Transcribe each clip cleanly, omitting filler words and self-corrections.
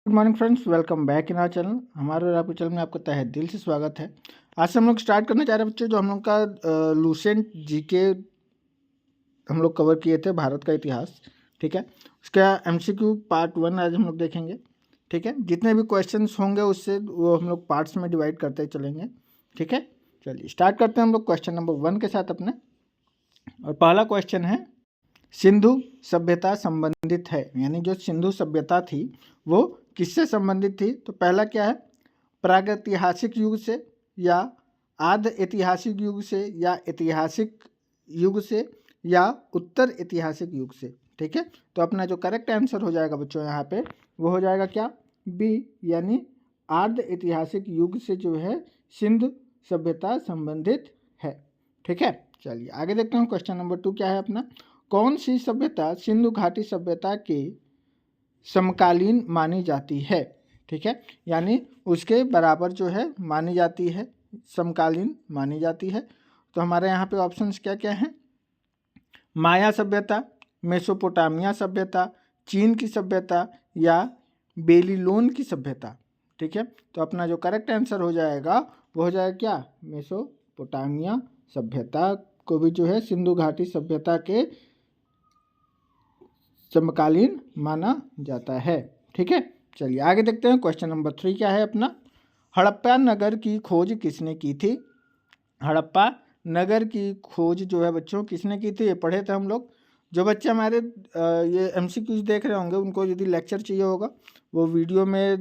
Good morning friends, welcome back in our channel. हमारे और आपके चैनल में आपका तहे दिल से स्वागत है। आज से हम लोग स्टार्ट करने जा रहे हैं बच्चों, जो हम लोग का लूसेंट जीके हम लोग कवर किए थे, भारत का इतिहास। ठीक है, उसका एमसीक्यू पार्ट 1 आज हम लोग देखेंगे। ठीक है, जितने भी क्वेश्चंस होंगे उससे वो हम लोग पार्ट्स में डिवाइड करते चलेंगे। ठीक है, चलिए स्टार्ट करते हैं हम लोग क्वेश्चन नंबर 1 के साथ अपने। और पहला क्वेश्चन है, सिंधु सभ्यता संबंधित है, यानी जो सिंधु सभ्यता थी वो किससे संबंधित थी? तो पहला क्या है, प्रागैतिहासिक युग से, या आद्य ऐतिहासिक युग से, या ऐतिहासिक युग से, या उत्तर ऐतिहासिक युग से। ठीक है, तो अपना जो करेक्ट आंसर हो जाएगा बच्चों यहाँ पे वो हो जाएगा क्या, बी, यानी आद्य ऐतिहासिक युग से जो है सिंधु सभ्यता संबंधित है। ठीक है, चलिए आगे देखते हैं। क्वेश्चन नंबर 2 क्या है अपना, कौन सी सभ्यता सिंधु घाटी सभ्यता के समकालीन मानी जाती है? ठीक है, यानी उसके बराबर जो है मानी जाती है, समकालीन मानी जाती है। तो हमारे यहाँ पे ऑप्शंस क्या क्या हैं, माया सभ्यता, मेसोपोटामिया सभ्यता, चीन की सभ्यता, या बेबीलोन की सभ्यता। ठीक है, तो अपना जो करेक्ट आंसर हो जाएगा वो हो जाएगा क्या, मेसोपोटामिया सभ्यता को भी जो है सिंधु घाटी सभ्यता के समकालीन माना जाता है। ठीक है, चलिए आगे देखते हैं। क्वेश्चन नंबर 3 क्या है अपना, हड़प्पा नगर की खोज किसने की थी? हड़प्पा नगर की खोज जो है बच्चों किसने की थी, ये पढ़े थे हम लोग। जो बच्चे हमारे ये एमसीक्यूज देख रहे होंगे उनको यदि लेक्चर चाहिए होगा वो वीडियो में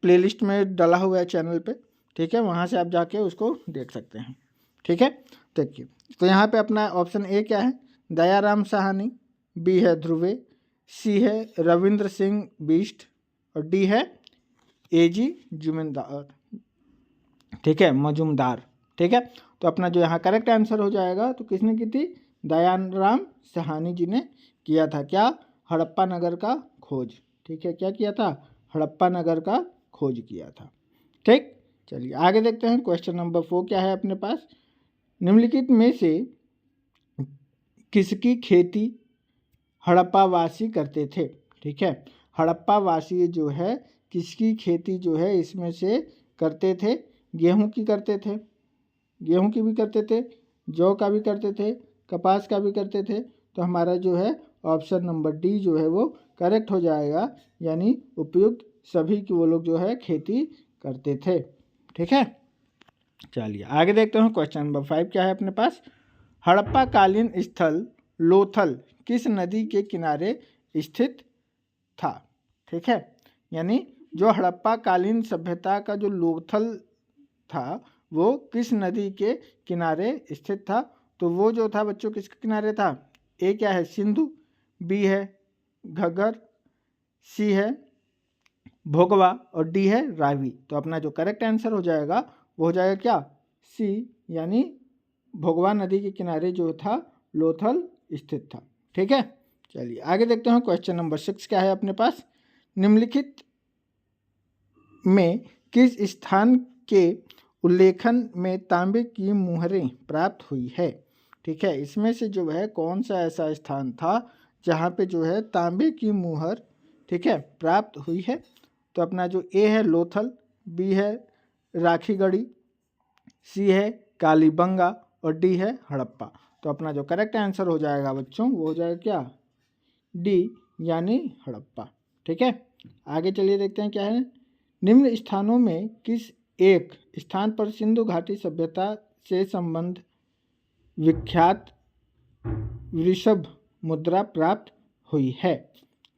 प्लेलिस्ट में डाला हुआ है चैनल पे। ठीक है, वहाँ से आप जाके उसको देख सकते हैं। ठीक है, देखिए तो यहाँ पे अपना ऑप्शन ए क्या है, दयाराम साहनी, बी है ध्रुवे, सी है रविंद्र सिंह बिष्ट, और डी है एजी जुमेदार। ठीक है, मजुमदार। ठीक है, तो अपना जो यहाँ करेक्ट आंसर हो जाएगा, तो किसने की थी, दयाराम साहनी जी ने किया था क्या, हड़प्पा नगर का खोज। ठीक है, क्या किया था, हड़प्पा नगर का खोज किया था। ठीक, चलिए आगे देखते हैं। क्वेश्चन नंबर 4 क्या है अपने पास, निम्नलिखित में से किसकी खेती हड़प्पावासी करते थे? ठीक है, हड़प्पावासी जो है किसकी खेती जो है इसमें से करते थे? गेहूं की करते थे, गेहूं की भी करते थे, जौ का भी करते थे, कपास का भी करते थे। तो हमारा जो है ऑप्शन नंबर डी जो है वो करेक्ट हो जाएगा, यानी उपयुक्त सभी की वो लोग जो है खेती करते थे। ठीक है, चलिए आगे देखते हैं। क्वेश्चन नंबर 5 क्या है अपने पास, हड़प्पा कालीन स्थल लोथल किस नदी के किनारे स्थित था? ठीक है, यानी जो हड़प्पा कालीन सभ्यता का जो लोथल था वो किस नदी के किनारे स्थित था? तो वो जो था बच्चों किसके किनारे था, ए क्या है सिंधु, बी है घग्गर, सी है भोगवा, और डी है रावी। तो अपना जो करेक्ट आंसर हो जाएगा वो हो जाएगा क्या, सी, यानी भोगवा नदी के किनारे जो था लोथल स्थित था। ठीक है, चलिए आगे देखते हैं। क्वेश्चन नंबर 6 क्या है अपने पास, निम्नलिखित में किस स्थान के उल्लेखन में तांबे की मुहरें प्राप्त हुई है? ठीक है, इसमें से जो है कौन सा ऐसा स्थान था जहाँ पे जो है तांबे की मुहर ठीक है प्राप्त हुई है? तो अपना जो ए है लोथल, बी है राखीगढ़ी, सी है कालीबंगा, और डी है हड़प्पा। तो अपना जो करेक्ट आंसर हो जाएगा बच्चों वो हो जाएगा क्या, डी, यानी हड़प्पा। ठीक है, आगे चलिए देखते हैं क्या है, निम्न स्थानों में किस एक स्थान पर सिंधु घाटी सभ्यता से संबंध विख्यात वृषभ मुद्रा प्राप्त हुई है?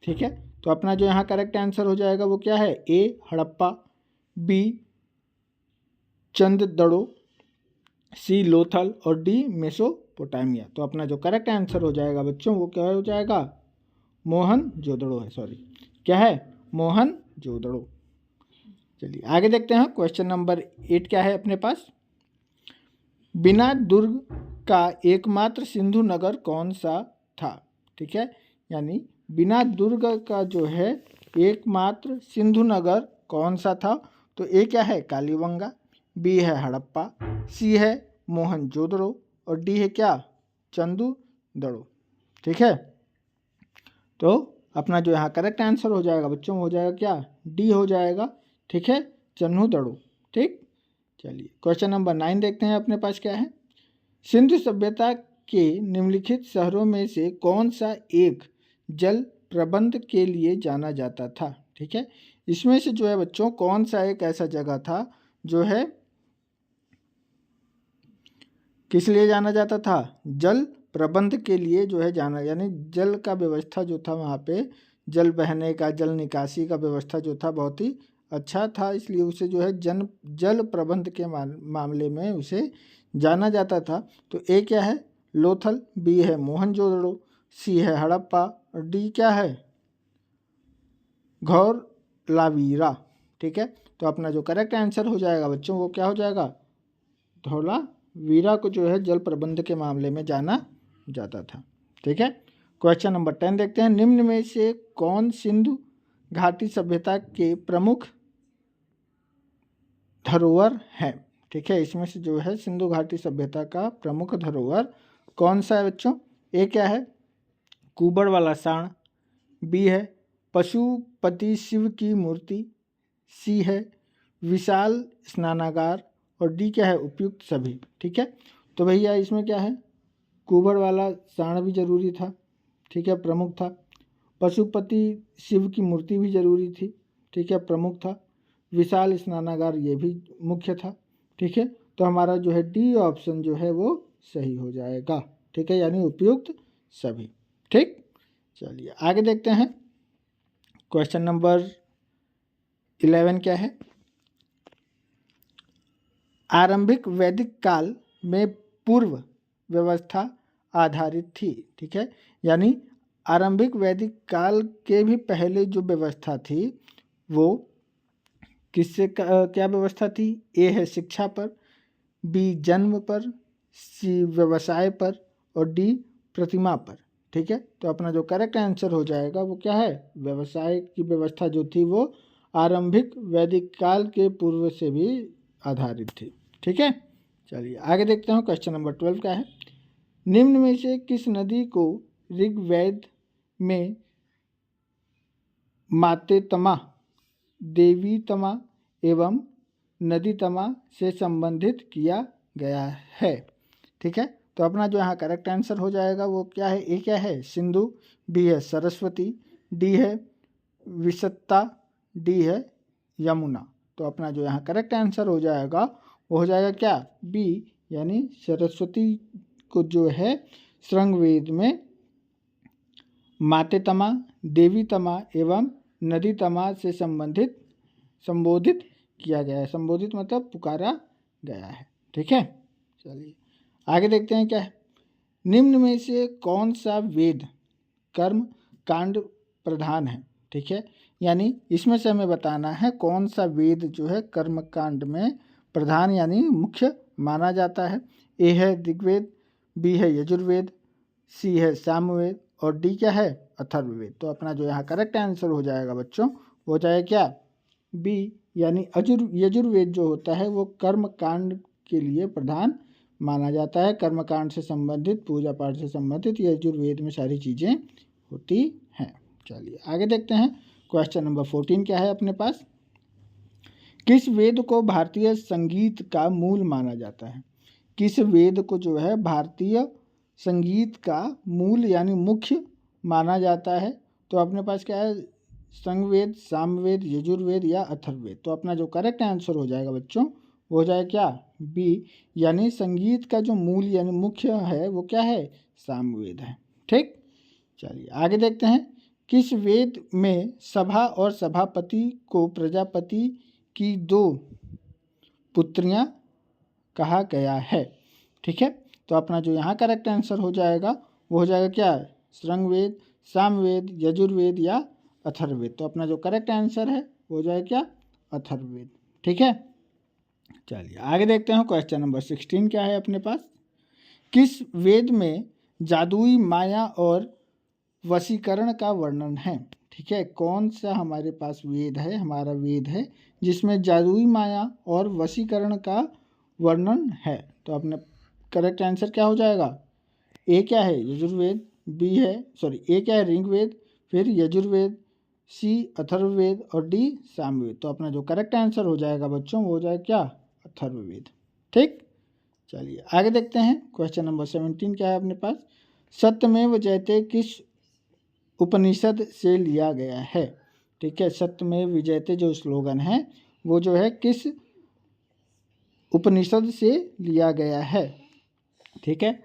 ठीक है, तो अपना जो यहाँ करेक्ट आंसर हो जाएगा वो क्या है, ए हड़प्पा, बी चंददड़ो, सी लोथल, और डी मेसोपोटामिया। तो अपना जो करेक्ट आंसर हो जाएगा बच्चों वो क्या हो जाएगा, मोहनजोदड़ो है, सॉरी क्या है, मोहनजोदड़ो। चलिए आगे देखते हैं। क्वेश्चन नंबर 8 क्या है अपने पास, बिना दुर्ग का एकमात्र सिंधु नगर कौन सा था? ठीक है, यानी बिना दुर्ग का जो है एकमात्र सिंधु नगर कौन सा था? तो ए क्या है कालीबंगा, बी है हड़प्पा, सी है मोहनजोदड़ो, और डी है क्या चंदूदड़ो। ठीक है, तो अपना जो यहाँ करेक्ट आंसर हो जाएगा बच्चों हो जाएगा क्या, डी हो जाएगा। ठीक है, चन्हू दड़ो। ठीक, चलिए क्वेश्चन नंबर 9 देखते हैं अपने पास क्या है। सिंधु सभ्यता के निम्नलिखित शहरों में से कौन सा एक जल प्रबंध के लिए जाना जाता था। ठीक है, इसमें से जो है बच्चों कौन सा एक ऐसा जगह था जो है किस लिए जाना जाता था, जल प्रबंध के लिए जो है जाना, यानी जल का व्यवस्था जो था वहाँ पे जल बहने का, जल निकासी का व्यवस्था जो था बहुत ही अच्छा था, इसलिए उसे जो है जल प्रबंध के मामले में उसे जाना जाता था। तो ए क्या है, लोथल, बी है मोहनजोदड़ो, सी है हड़प्पा और डी क्या है, धौलावीरा। ठीक है, तो अपना जो करेक्ट आंसर हो जाएगा बच्चों वो क्या हो जाएगा, धौलावीरा को जो है जल प्रबंध के मामले में जाना जाता था। ठीक है, क्वेश्चन नंबर 10 देखते हैं। निम्न में से कौन सिंधु घाटी सभ्यता के प्रमुख धरोहर है। ठीक है, इसमें से जो है सिंधु घाटी सभ्यता का प्रमुख धरोहर कौन सा है बच्चों। ए क्या है, कुबड़ वाला साण, बी है पशुपति शिव की मूर्ति, सी है विशाल स्नानागार और डी क्या है उपयुक्त सभी। ठीक है, तो भैया इसमें क्या है, कुबड़ वाला साण भी जरूरी था, ठीक है, प्रमुख था। पशुपति शिव की मूर्ति भी जरूरी थी, ठीक है, प्रमुख था। विशाल स्नानागार ये भी मुख्य था। ठीक है, तो हमारा जो है डी ऑप्शन जो है वो सही हो जाएगा। ठीक है, यानी उपयुक्त सभी। ठीक, चलिए आगे देखते हैं। क्वेश्चन नंबर 11 क्या है। आरंभिक वैदिक काल में पूर्व व्यवस्था आधारित थी। ठीक है, यानी आरंभिक वैदिक काल के भी पहले जो व्यवस्था थी वो किससे क्या व्यवस्था थी। ए है शिक्षा पर, बी जन्म पर, सी व्यवसाय पर और डी प्रतिमा पर। ठीक है, तो अपना जो करेक्ट आंसर हो जाएगा वो क्या है, व्यवसाय की व्यवस्था जो थी वो आरंभिक वैदिक काल के पूर्व से भी आधारित थी। ठीक है, चलिए आगे देखते हैं। क्वेश्चन नंबर 12 क्या है। निम्न में से किस नदी को ऋग्वेद में मातेतमा, देवीतमा एवं नदीतमा से संबंधित किया गया है। ठीक है, तो अपना जो यहाँ करेक्ट आंसर हो जाएगा वो क्या है, ए क्या है सिंधु, बी है सरस्वती, डी है विसत्ता, डी है यमुना। तो अपना जो यहाँ करेक्ट आंसर हो जाएगा वो हो जाएगा क्या, बी, यानी सरस्वती को जो है श्रृंगवेद में मातेतमा, देवीतमा एवं नदीतमा से संबोधित किया गया है। संबोधित मतलब पुकारा गया है। ठीक है, चलिए आगे देखते हैं क्या है। निम्न में से कौन सा वेद कर्म कांड प्रधान है। ठीक है, यानी इसमें से हमें बताना है कौन सा वेद जो है कर्म कांड में प्रधान यानी मुख्य माना जाता है। ए है ऋग्वेद, बी है यजुर्वेद, सी है सामवेद और डी क्या है अथर्ववेद। तो अपना जो यहाँ करेक्ट आंसर हो जाएगा बच्चों वो जाएगा क्या, बी, यानी यजुर्वेद जो होता है वो कर्म कांड के लिए प्रधान माना जाता है। कर्म कांड से संबंधित, पूजा पाठ से संबंधित यजुर्वेद में सारी चीज़ें होती हैं। चलिए आगे देखते हैं। क्वेश्चन नंबर 14 क्या है अपने पास। किस वेद को भारतीय संगीत का मूल माना जाता है। किस वेद को जो है भारतीय संगीत का मूल यानी मुख्य माना जाता है। तो अपने पास क्या है, संगवेद, सामवेद, यजुर्वेद या अथर्ववेद। तो अपना जो करेक्ट आंसर हो जाएगा बच्चों वो हो जाएगा क्या, बी, यानी संगीत का जो मूल यानी मुख्य है वो क्या है, सामवेद है। ठीक, चलिए आगे देखते हैं। किस वेद में सभा और सभापति को प्रजापति की 2 पुत्रियां कहा गया है। ठीक है, तो अपना जो यहाँ करेक्ट आंसर हो जाएगा वो हो जाएगा क्या, श्रृंगवेद, सामवेद, यजुर्वेद या अथर्ववेद। तो अपना जो करेक्ट आंसर है वो हो जाएगा क्या, अथर्ववेद। ठीक है, चलिए आगे देखते हैं। क्वेश्चन नंबर 16 क्या है अपने पास। किस वेद में जादुई माया और वशीकरण का वर्णन है। ठीक है, कौन सा हमारे पास वेद है, हमारा वेद है जिसमें जादुई माया और वशीकरण का वर्णन है। तो अपने करेक्ट आंसर क्या हो जाएगा, ए क्या है यजुर्वेद, बी है ए क्या है ऋग्वेद, फिर यजुर्वेद, सी अथर्ववेद और डी सामवेद। तो अपना जो करेक्ट आंसर हो जाएगा बच्चों वो हो जाएगा क्या, अथर्ववेद। ठीक, चलिए आगे देखते हैं। क्वेश्चन नंबर 17 क्या है अपने पास, सत्यमेव जयते किस उपनिषद से लिया गया है। ठीक है, सत्यमेव जयते जो स्लोगन है वो जो है किस उपनिषद से लिया गया है। ठीक है,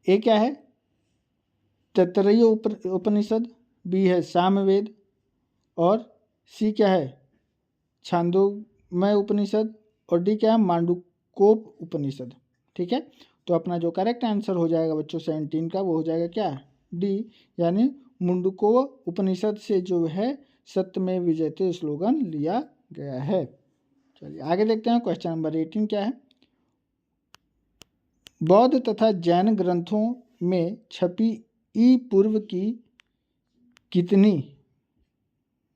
ए क्या है, तैत्तरीय उपनिषद, बी है सामवेद और सी क्या है, छांदोग्य उपनिषद और डी क्या है, मांडूक्योप उपनिषद। ठीक है, तो अपना जो करेक्ट आंसर हो जाएगा बच्चों 17 का वो हो जाएगा क्या, डी, यानी मुंडुको उपनिषद से जो है सत्यमेव जयते स्लोगन लिया गया है। चलिए आगे देखते हैं। क्वेश्चन नंबर 18 क्या है, बौद्ध तथा जैन ग्रंथों में छपी ई पूर्व की कितनी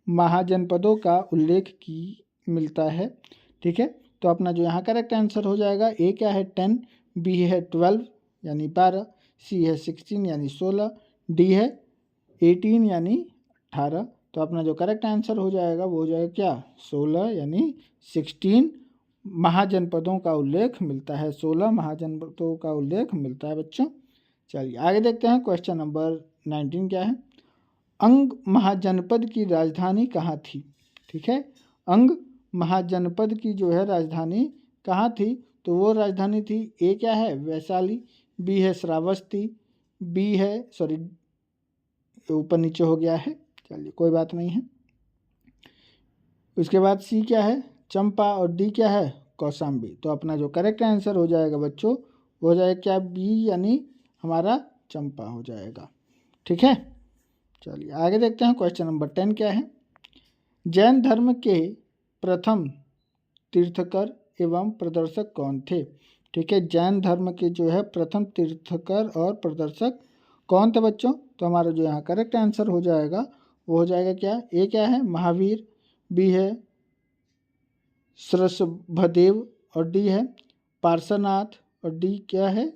महाजनपदों का उल्लेख की मिलता है। ठीक है, तो अपना जो यहाँ करेक्ट आंसर हो जाएगा, ए क्या है 10, बी है 12 यानी 12, सी है 16 यानी 16, डी है 18 यानी 18। तो अपना जो करेक्ट आंसर हो जाएगा वो हो जाएगा क्या, 16 यानी 16 महाजनपदों का उल्लेख मिलता है, 16 महाजनपदों का उल्लेख मिलता है बच्चों। चलिए आगे देखते हैं। क्वेश्चन नंबर 19 क्या है, अंग महाजनपद की राजधानी कहाँ थी। ठीक है, अंग महाजनपद की जो है राजधानी कहाँ थी, तो वो राजधानी थी, ए क्या है वैशाली, बी है श्रावस्ती, बी है सॉरी ऊपर नीचे हो गया है, चलिए कोई बात नहीं है। उसके बाद सी क्या है चंपा और डी क्या है कौशाम्बी। तो अपना जो करेक्ट आंसर हो जाएगा बच्चों वो हो जाएगा क्या, बी यानी हमारा चंपा हो जाएगा। ठीक है, चलिए आगे देखते हैं। क्वेश्चन नंबर 10 क्या है, जैन धर्म के प्रथम तीर्थकर एवं प्रदर्शक कौन थे। ठीक है, जैन धर्म के जो है प्रथम तीर्थकर और प्रदर्शक कौन थे बच्चों। तो हमारा जो यहाँ करेक्ट आंसर हो जाएगा वो हो जाएगा क्या, ए क्या है महावीर, बी है सृषभदेव और डी है पार्श्वनाथ और डी क्या है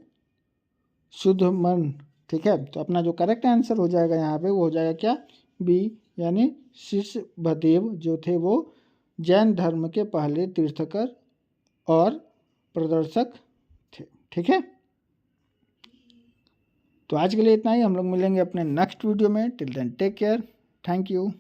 शुद्धमन। ठीक है, तो अपना जो करेक्ट आंसर हो जाएगा यहाँ पे वो हो जाएगा क्या, बी, यानी सृषभदेव जो थे वो जैन धर्म के पहले तीर्थकर और प्रदर्शक थे। ठीक है, तो आज के लिए इतना ही, हम लोग मिलेंगे अपने नेक्स्ट वीडियो में। Till then take care, thank you.